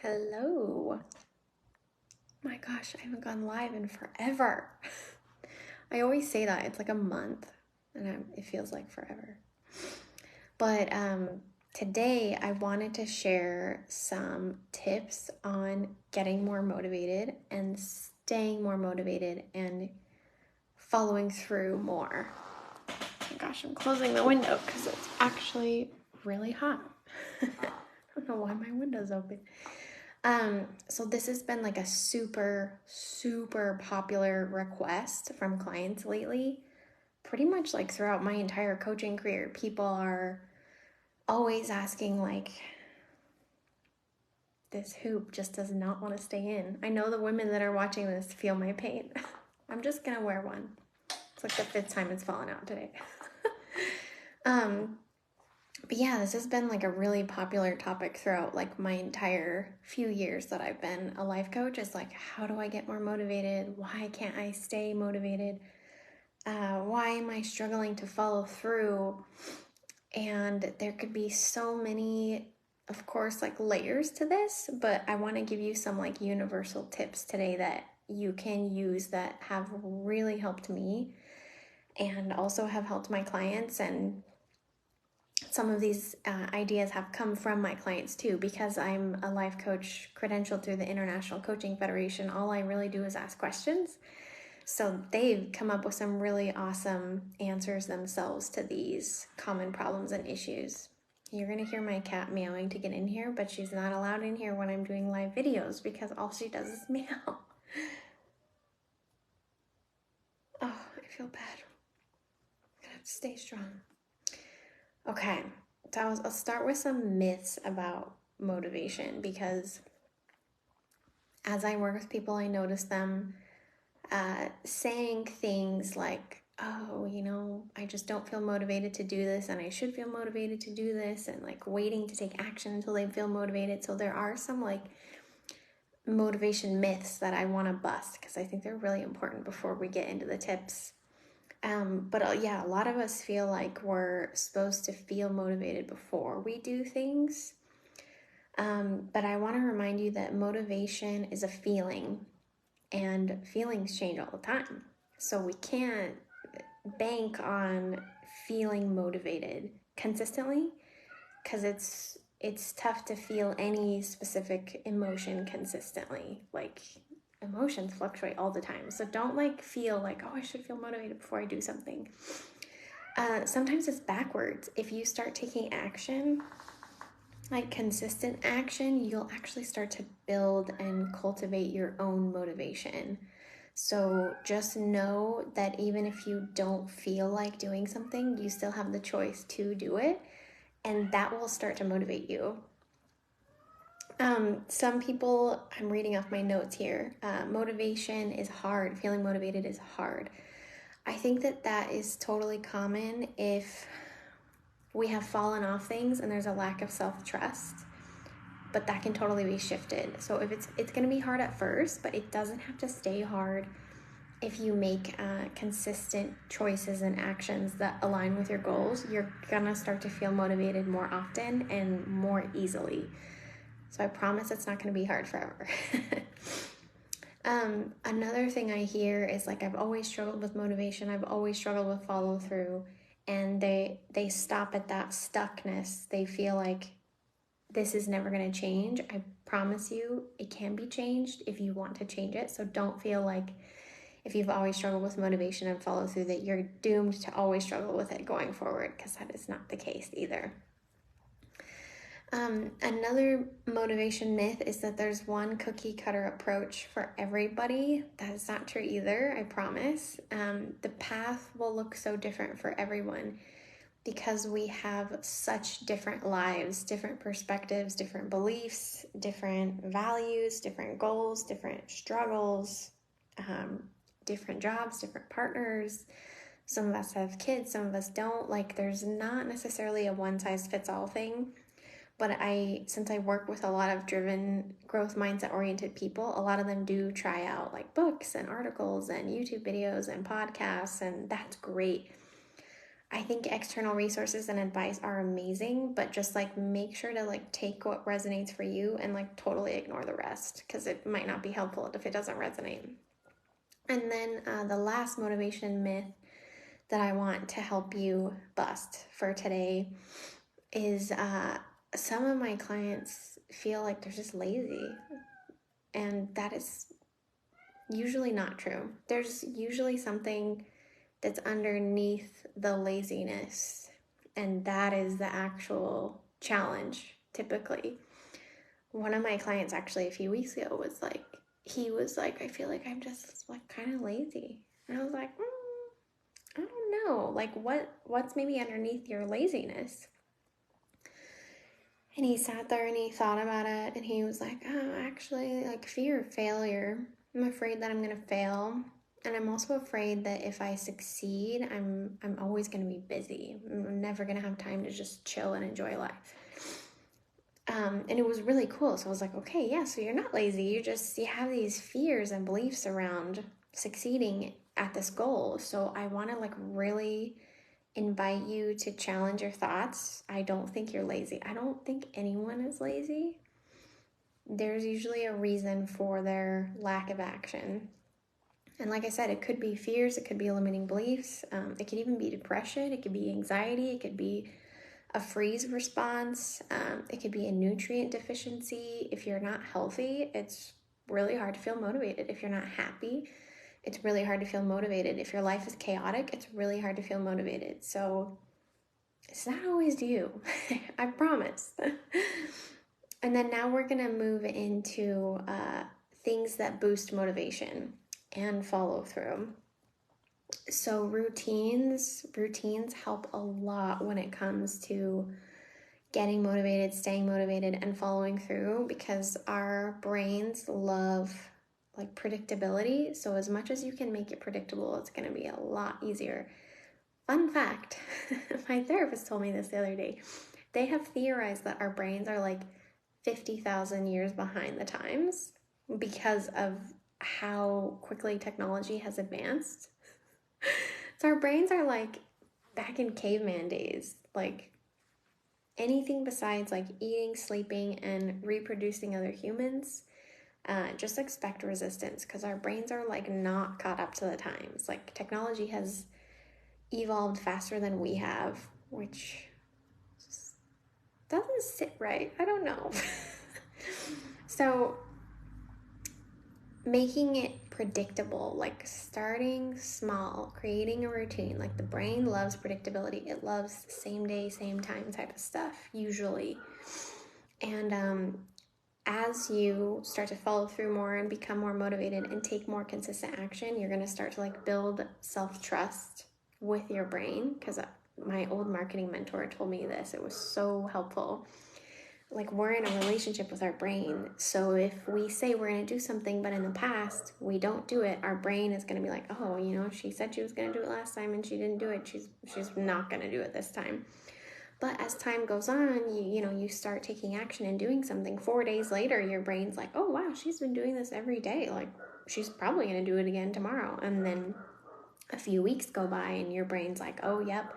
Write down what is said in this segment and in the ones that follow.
Hello. My gosh, I haven't gone live in forever. I always say that. It's like a month, and it feels like forever. But today I wanted to share some tips on getting more motivated and staying more motivated and following through more. Oh my gosh, I'm closing the window because it's actually really hot. I don't know why my window's open. So this has been like a super popular request from clients lately. Pretty much like throughout my entire coaching career, people are always asking like, this hoop just does not want to stay in. I know the women that are watching this feel my pain. I'm just gonna wear one. It's like the 5th time it's fallen out today. But yeah, this has been like a really popular topic throughout like my entire few years that I've been a life coach. Is like, how do I get more motivated? Why can't I stay motivated? Why am I struggling to follow through? And there could be so many, of course, like layers to this, but I want to give you some like universal tips today that you can use that have really helped me and also have helped my clients. And some of these ideas have come from my clients too, because I'm a life coach credentialed through the International Coaching Federation. All I really do is ask questions. So they've come up with some really awesome answers themselves to these common problems and issues. You're going to hear my cat meowing to get in here, but she's not allowed in here when I'm doing live videos because all she does is meow. Oh, I feel bad. I have to stay strong. Okay, so I'll start with some myths about motivation, because as I work with people, I notice them saying things like, oh, I just don't feel motivated to do this, and I should feel motivated to do this, and like waiting to take action until they feel motivated. So there are some like motivation myths that I want to bust, because I think they're really important before we get into the tips. But yeah, a lot of us feel like we're supposed to feel motivated before we do things. But I want to remind you that motivation is a feeling, and feelings change all the time. So we can't bank on feeling motivated consistently, because it's tough to feel any specific emotion consistently. Like, emotions fluctuate all the time. So don't like feel like, oh, I should feel motivated before I do something. Sometimes it's backwards. If you start taking action, like consistent action, you'll actually start to build and cultivate your own motivation. So just know that even if you don't feel like doing something, you still have the choice to do it, and that will start to motivate you. Some people, I'm reading off my notes here, motivation is hard. Feeling motivated is hard. I think that is totally common if we have fallen off things and there's a lack of self-trust, but that can totally be shifted. So if it's going to be hard at first, but it doesn't have to stay hard if you make consistent choices and actions that align with your goals. You're gonna start to feel motivated more often and more easily. So I promise it's not gonna be hard forever. Another thing I hear is like, I've always struggled with motivation, I've always struggled with follow through, and they stop at that stuckness. They feel like this is never going to change. I promise you it can be changed if you want to change it. So don't feel like if you've always struggled with motivation and follow through that you're doomed to always struggle with it going forward, because that is not the case either. Another motivation myth is that there's one cookie cutter approach for everybody. That is not true either, I promise. The path will look so different for everyone, because we have such different lives, different perspectives, different beliefs, different values, different goals, different struggles, different jobs, different partners. Some of us have kids, some of us don't. Like, there's not necessarily a one-size-fits-all thing. But since I work with a lot of driven, growth mindset-oriented people, a lot of them do try out like books and articles and YouTube videos and podcasts, and that's great. I think external resources and advice are amazing, but just like make sure to like take what resonates for you and like totally ignore the rest, because it might not be helpful if it doesn't resonate. And then the last motivation myth that I want to help you bust for today is some of my clients feel like they're just lazy, and that is usually not true. There's usually something that's underneath the laziness, and that is the actual challenge typically. One of my clients actually a few weeks ago was like, he was like, I feel like I'm just like kind of lazy. And I was like, I don't know, like what's maybe underneath your laziness? And he sat there and he thought about it, and he was like, oh, actually, like fear of failure. I'm afraid that I'm gonna fail. And I'm also afraid that if I succeed, I'm always gonna be busy. I'm never gonna have time to just chill and enjoy life. And it was really cool. So I was like, okay, yeah, so you're not lazy. You have these fears and beliefs around succeeding at this goal. So I wanna like really invite you to challenge your thoughts. I don't think you're lazy. I don't think anyone is lazy. There's usually a reason for their lack of action. And like I said, it could be fears, it could be limiting beliefs, it could even be depression, it could be anxiety, it could be a freeze response, it could be a nutrient deficiency. If you're not healthy, it's really hard to feel motivated. If you're not happy, it's really hard to feel motivated. If your life is chaotic, it's really hard to feel motivated. So it's not always you, I promise. And then now we're gonna move into things that boost motivation and follow through. So routines help a lot when it comes to getting motivated, staying motivated, and following through, because our brains love like predictability. So as much as you can make it predictable, it's going to be a lot easier. Fun fact, my therapist told me this the other day. They have theorized that our brains are like 50,000 years behind the times because of how quickly technology has advanced. So our brains are like back in caveman days, like anything besides like eating, sleeping, and reproducing other humans. Just expect resistance, because our brains are like not caught up to the times. Like technology has evolved faster than we have, which just doesn't sit right. I don't know. So making it predictable, like starting small, creating a routine. Like the brain loves predictability. It loves same day, same time type of stuff usually. And as you start to follow through more and become more motivated and take more consistent action, you're going to start to like build self-trust with your brain. Because my old marketing mentor told me this. It was so helpful. Like we're in a relationship with our brain. So if we say we're going to do something, but in the past we don't do it, our brain is going to be like, oh, you know, she said she was going to do it last time and she didn't do it. She's not going to do it this time. But as time goes on, you start taking action and doing something. 4 days later, your brain's like, oh, wow, she's been doing this every day. Like, she's probably going to do it again tomorrow. And then a few weeks go by and your brain's like, oh, yep,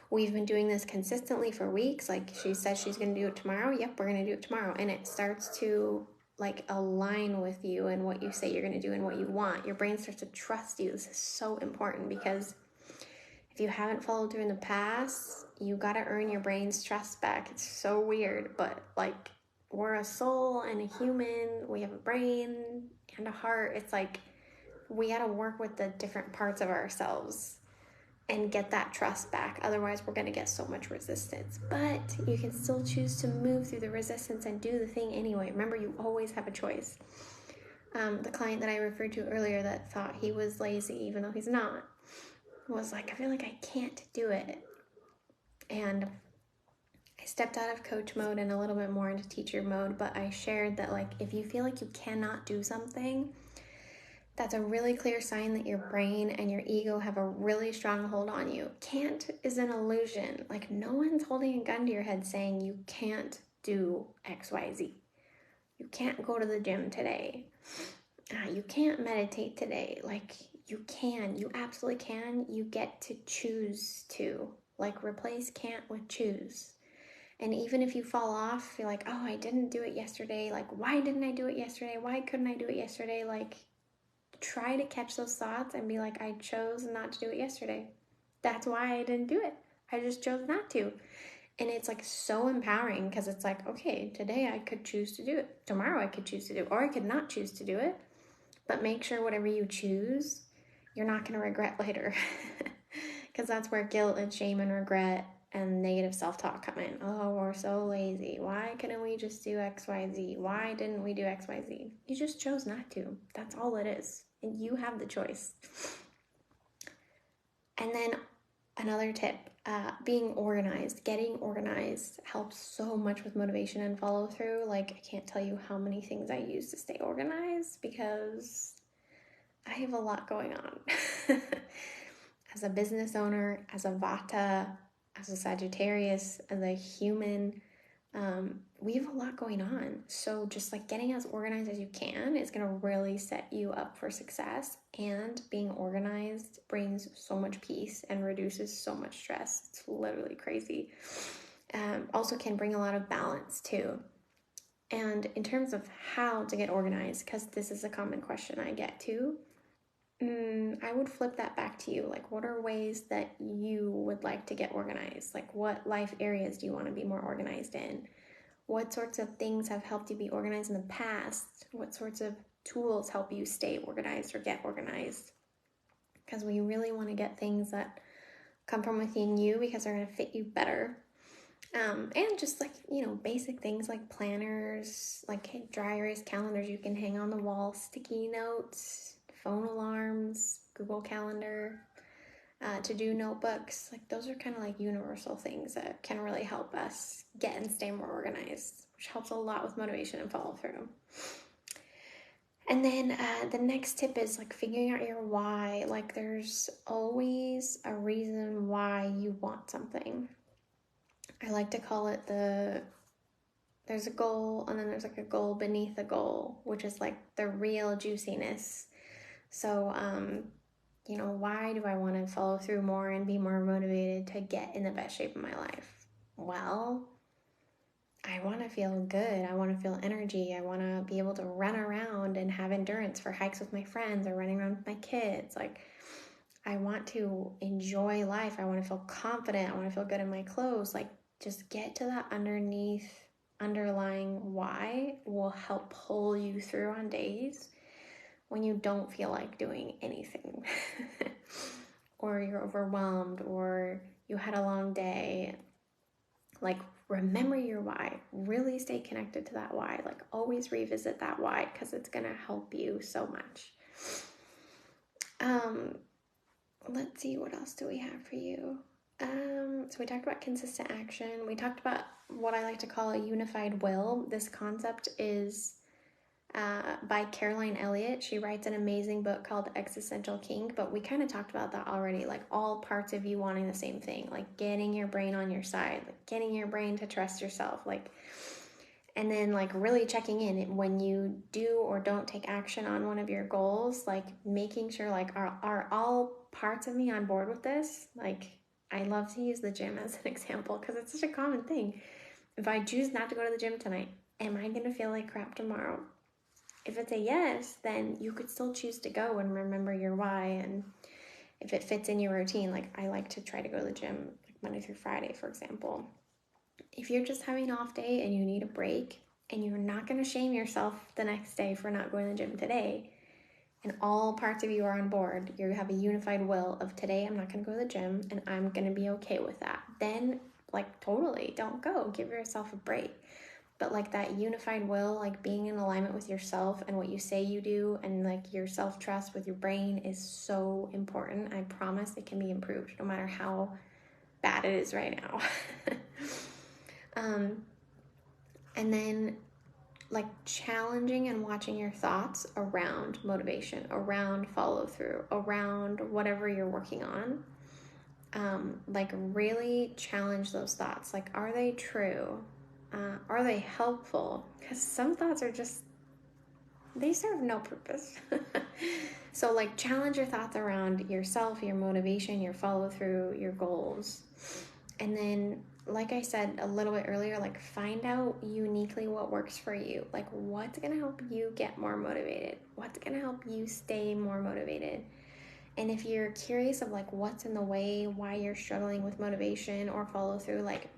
we've been doing this consistently for weeks. Like, she says she's going to do it tomorrow. Yep, we're going to do it tomorrow. And it starts to like align with you and what you say you're going to do and what you want. Your brain starts to trust you. This is so important, because if you haven't followed through in the past, you got to earn your brain's trust back. It's so weird, but like we're a soul and a human. We have a brain and a heart. It's like we got to work with the different parts of ourselves and get that trust back. Otherwise, we're going to get so much resistance. But you can still choose to move through the resistance and do the thing anyway. Remember, you always have a choice. The client that I referred to earlier that thought he was lazy, even though he's not, was like, I feel like I can't do it. And I stepped out of coach mode and a little bit more into teacher mode, but I shared that like if you feel like you cannot do something, that's a really clear sign that your brain and your ego have a really strong hold on you. Can't is an illusion. Like no one's holding a gun to your head saying you can't do XYZ. You can't go to the gym today. You can't meditate today. Like you can, you absolutely can. You get to choose to. Like replace can't with choose. And even if you fall off, you're like, oh, I didn't do it yesterday. Like, why didn't I do it yesterday? Why couldn't I do it yesterday? Like, try to catch those thoughts and be like, I chose not to do it yesterday. That's why I didn't do it. I just chose not to. And it's like so empowering because it's like, okay, today I could choose to do it. Tomorrow I could choose to do it, or I could not choose to do it. But make sure whatever you choose, you're not going to regret later. Because that's where guilt and shame and regret and negative self-talk come in. Oh, we're so lazy. Why couldn't we just do XYZ? Why didn't we do XYZ? You just chose not to. That's all it is. And you have the choice. And then another tip, being organized, getting organized helps so much with motivation and follow through. Like, I can't tell you how many things I use to stay organized because I have a lot going on. As a business owner, as a Vata, as a Sagittarius, as a human, we have a lot going on. So just like getting as organized as you can is going to really set you up for success. And being organized brings so much peace and reduces so much stress. It's literally crazy. Also can bring a lot of balance too. And in terms of how to get organized, because this is a common question I get too, I would flip that back to you. Like, what are ways that you would like to get organized? Like, what life areas do you want to be more organized in? What sorts of things have helped you be organized in the past? What sorts of tools help you stay organized or get organized? Because we really want to get things that come from within you because they're going to fit you better. And just like, basic things like planners, like dry erase calendars you can hang on the wall, sticky notes, phone alarms, Google Calendar, to-do notebooks. Like, those are kind of like universal things that can really help us get and stay more organized, which helps a lot with motivation and follow through. And then the next tip is like figuring out your why. Like, there's always a reason why you want something. I like to call it there's a goal and then there's like a goal beneath a goal, which is like the real juiciness. So, why do I want to follow through more and be more motivated to get in the best shape of my life? Well, I want to feel good. I want to feel energy. I want to be able to run around and have endurance for hikes with my friends or running around with my kids. Like, I want to enjoy life. I want to feel confident. I want to feel good in my clothes. Like, just get to that underlying why will help pull you through on days when you don't feel like doing anything or you're overwhelmed or you had a long day. Like, remember your why. Really stay connected to that why. Like, always revisit that why because it's going to help you so much. Let's see, what else do we have for you? So we talked about consistent action. We talked about what I like to call a unified will. This concept is by Caroline Elliott. She writes an amazing book called Existential Kink, but we kind of talked about that already, like all parts of you wanting the same thing, like getting your brain on your side, like getting your brain to trust yourself, like, and then like really checking in when you do or don't take action on one of your goals, like making sure like are all parts of me on board with this? Like, I love to use the gym as an example because it's such a common thing. If I choose not to go to the gym tonight, am I going to feel like crap tomorrow? If it's a yes, then you could still choose to go and remember your why. And if it fits in your routine, like I like to try to go to the gym like Monday through Friday, for example. If you're just having an off day and you need a break and you're not going to shame yourself the next day for not going to the gym today, and all parts of you are on board, you have a unified will of today I'm not going to go to the gym and I'm going to be okay with that, then like totally don't go. Give yourself a break. But like that unified will, like being in alignment with yourself and what you say you do and like your self-trust with your brain is so important. I promise it can be improved no matter how bad it is right now. And then like challenging and watching your thoughts around motivation, around follow through, around whatever you're working on. Like really challenge those thoughts. Like, are they true? Are they helpful? Because some thoughts are just, they serve no purpose. So like challenge your thoughts around yourself, your motivation, your follow through, your goals. And then, like I said a little bit earlier, like find out uniquely what works for you. Like what's going to help you get more motivated? What's going to help you stay more motivated? And if you're curious of like what's in the way, why you're struggling with motivation or follow through, like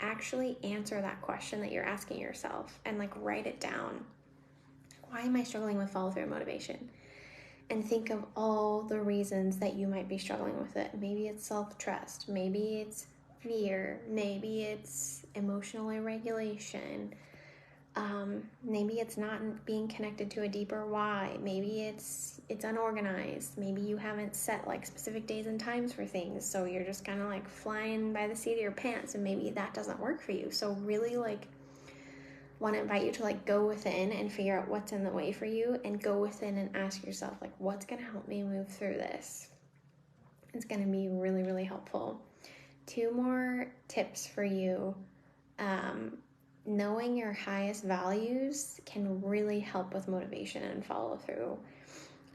actually answer that question that you're asking yourself and like write it down. Why am I struggling with follow through and motivation? And think of all the reasons that you might be struggling with it. Maybe it's self-trust, maybe it's fear, maybe it's emotional irregulation, maybe it's not being connected to a deeper why, maybe it's unorganized, maybe you haven't set like specific days and times for things, so you're just kind of like flying by the seat of your pants, and maybe that doesn't work for you. So really like want to invite you to like go within and figure out what's in the way for you, and go within and ask yourself like what's going to help me move through this. It's going to be really, really helpful. 2 more tips for you. Knowing your highest values can really help with motivation and follow through.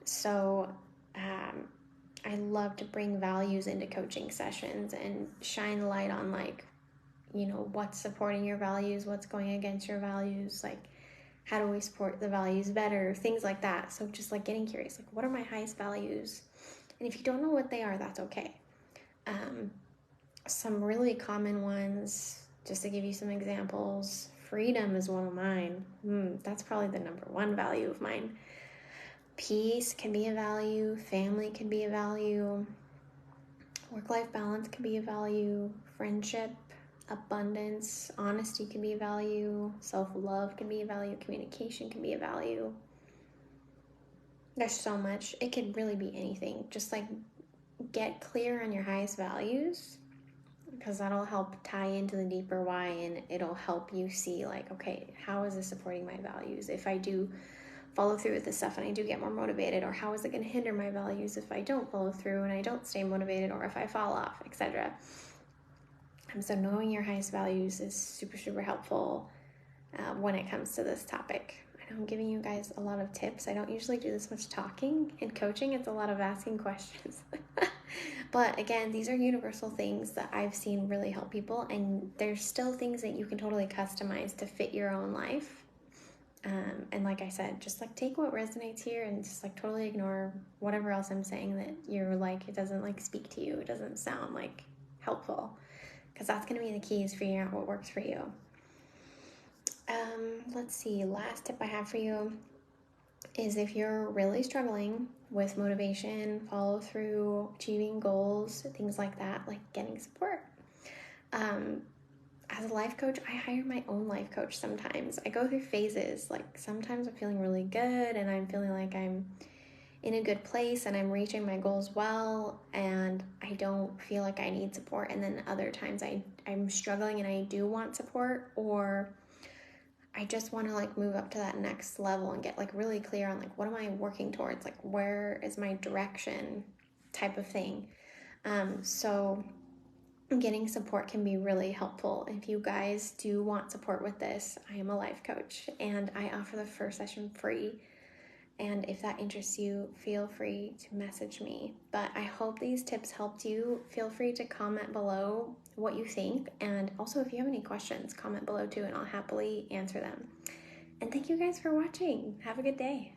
So I love to bring values into coaching sessions and shine light on like, you know, what's supporting your values, what's going against your values, like how do we support the values better, things like that. So just like getting curious, like what are my highest values? And if you don't know what they are, that's okay. Some really common ones, just to give you some examples, freedom is one of mine. That's probably the number 1 value of mine. Peace can be a value, family can be a value, work-life balance can be a value, friendship, abundance, honesty can be a value, self-love can be a value, communication can be a value. There's so much. It could really be anything. Just like get clear on your highest values, because that'll help tie into the deeper why, and it'll help you see like, okay, how is this supporting my values? If I do follow through with this stuff and I do get more motivated, or how is it going to hinder my values if I don't follow through and I don't stay motivated, or if I fall off, etc. So knowing your highest values is super, super helpful when it comes to this topic. I know I'm giving you guys a lot of tips. I don't usually do this much talking in coaching. It's a lot of asking questions. But again, these are universal things that I've seen really help people, and there's still things that you can totally customize to fit your own life. And like I said, just like take what resonates here and just like totally ignore whatever else I'm saying that you're like, it doesn't like speak to you. It doesn't sound like helpful, because that's going to be the key, is figuring out what works for you. Let's see. Last tip I have for you is if you're really struggling with motivation, follow through, achieving goals, things like that, like getting support. As a life coach, I hire my own life coach sometimes. I go through phases. Like sometimes I'm feeling really good and I'm feeling like I'm in a good place and I'm reaching my goals well and I don't feel like I need support. And then other times I'm struggling and I do want support, or I just want to like move up to that next level and get like really clear on like what am I working towards, like where is my direction, type of thing. So getting support can be really helpful. If you guys do want support with this, I am a life coach and I offer the first session free. And if that interests you, feel free to message me. But I hope these tips helped you. Feel free to comment below what you think. And also, if you have any questions, comment below too, and I'll happily answer them. And thank you guys for watching. Have a good day.